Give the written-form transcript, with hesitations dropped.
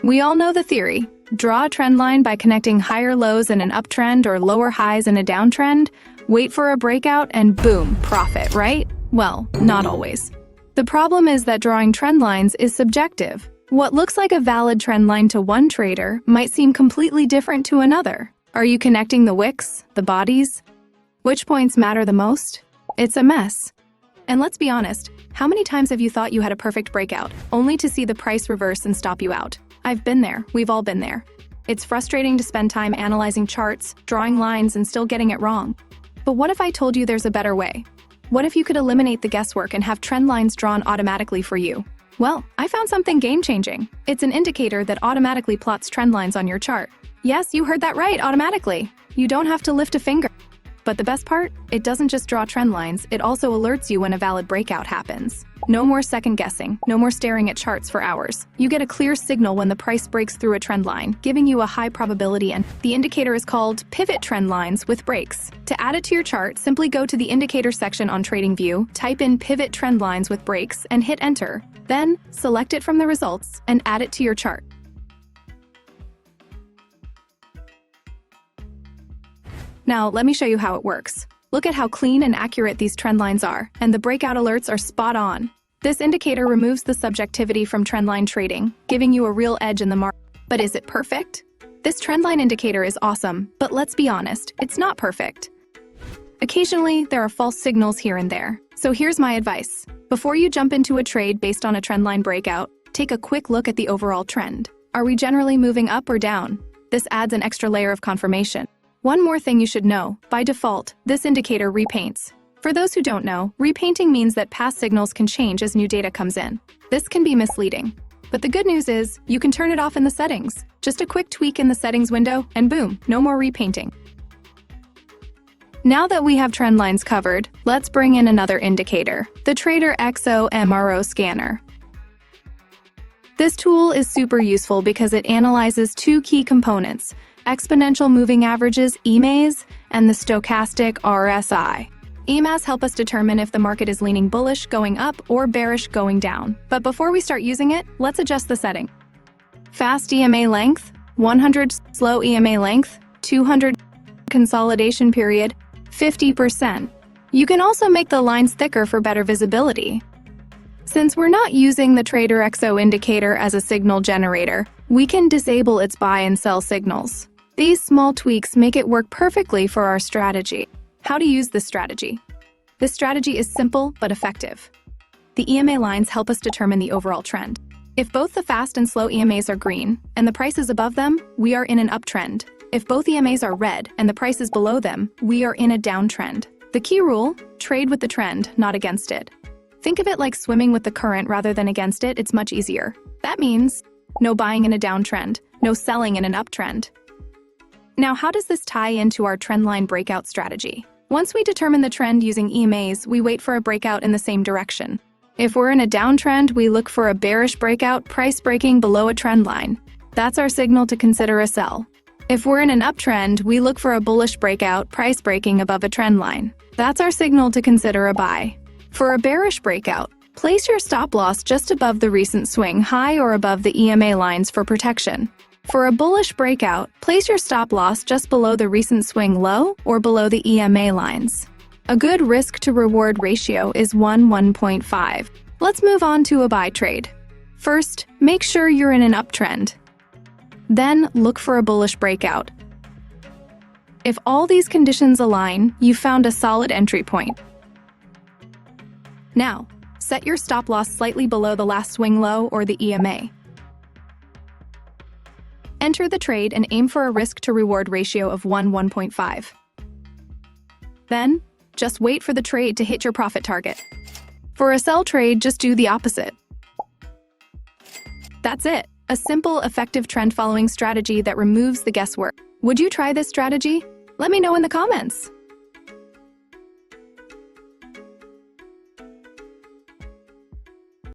We all know the theory. Draw a trend line by connecting higher lows in an uptrend or lower highs in a downtrend, wait for a breakout, and boom, profit, right? Well, not always. The problem is that drawing trend lines is subjective. What looks like a valid trend line to one trader might seem completely different to another. Are you connecting the wicks, the bodies? Which points matter the most? It's a mess. And let's be honest, how many times have you thought you had a perfect breakout, only to see the price reverse and stop you out? I've been there, we've all been there. It's frustrating to spend time analyzing charts, drawing lines, and still getting it wrong. But what if I told you there's a better way? What if you could eliminate the guesswork and have trend lines drawn automatically for you? Well, I found something game-changing. It's an indicator that automatically plots trend lines on your chart. Yes, you heard that right, automatically. You don't have to lift a finger. But the best part? It doesn't just draw trend lines, it also alerts you when a valid breakout happens. No more second guessing, no more staring at charts for hours. You get a clear signal when the price breaks through a trend line, giving you a high probability, and the indicator is called pivot trend lines with breaks. To add it to your chart, simply go to the indicator section on TradingView, type in pivot trend lines with breaks, and hit enter. Then, select it from the results and add it to your chart. Now, let me show you how it works. Look at how clean and accurate these trend lines are, and the breakout alerts are spot on. This indicator removes the subjectivity from trendline trading, giving you a real edge in the market. But is it perfect? This trendline indicator is awesome, but let's be honest, it's not perfect. Occasionally, there are false signals here and there. So here's my advice. Before you jump into a trade based on a trendline breakout, take a quick look at the overall trend. Are we generally moving up or down? This adds an extra layer of confirmation. One more thing you should know, by default, this indicator repaints. For those who don't know, repainting means that past signals can change as new data comes in. This can be misleading. But the good news is, you can turn it off in the settings. Just a quick tweak in the settings window, and boom, no more repainting. Now that we have trend lines covered, let's bring in another indicator, the Trader XO MRO scanner. This tool is super useful because it analyzes two key components, exponential moving averages, EMAs, and the stochastic RSI. EMAs help us determine if the market is leaning bullish going up or bearish going down. But before we start using it, let's adjust the setting. Fast EMA length, 100, slow EMA length, 200, consolidation period, 50%. You can also make the lines thicker for better visibility. Since we're not using the Trader XO indicator as a signal generator, we can disable its buy and sell signals. These small tweaks make it work perfectly for our strategy. How to use this strategy? This strategy is simple but effective. The EMA lines help us determine the overall trend. If both the fast and slow EMAs are green and the price is above them, we are in an uptrend. If both EMAs are red and the price is below them, we are in a downtrend. The key rule: trade with the trend, not against it. Think of it like swimming with the current rather than against it. It's much easier. That means no buying in a downtrend, no selling in an uptrend. Now, how does this tie into our trendline breakout strategy? Once we determine the trend using EMAs, we wait for a breakout in the same direction. If we're in a downtrend, we look for a bearish breakout, price breaking below a trend line. That's our signal to consider a sell. If we're in an uptrend, we look for a bullish breakout, price breaking above a trend line. That's our signal to consider a buy. For a bearish breakout, place your stop loss just above the recent swing high or above the EMA lines for protection. For a bullish breakout, place your stop loss just below the recent swing low or below the EMA lines. A good risk-to-reward ratio is 1:1.5. Let's move on to a buy trade. First, make sure you're in an uptrend. Then, look for a bullish breakout. If all these conditions align, you've found a solid entry point. Now, set your stop loss slightly below the last swing low or the EMA. Enter the trade and aim for a risk-to-reward ratio of 1:1.5. Then, just wait for the trade to hit your profit target. For a sell trade, just do the opposite. That's it. A simple, effective trend-following strategy that removes the guesswork. Would you try this strategy? Let me know in the comments.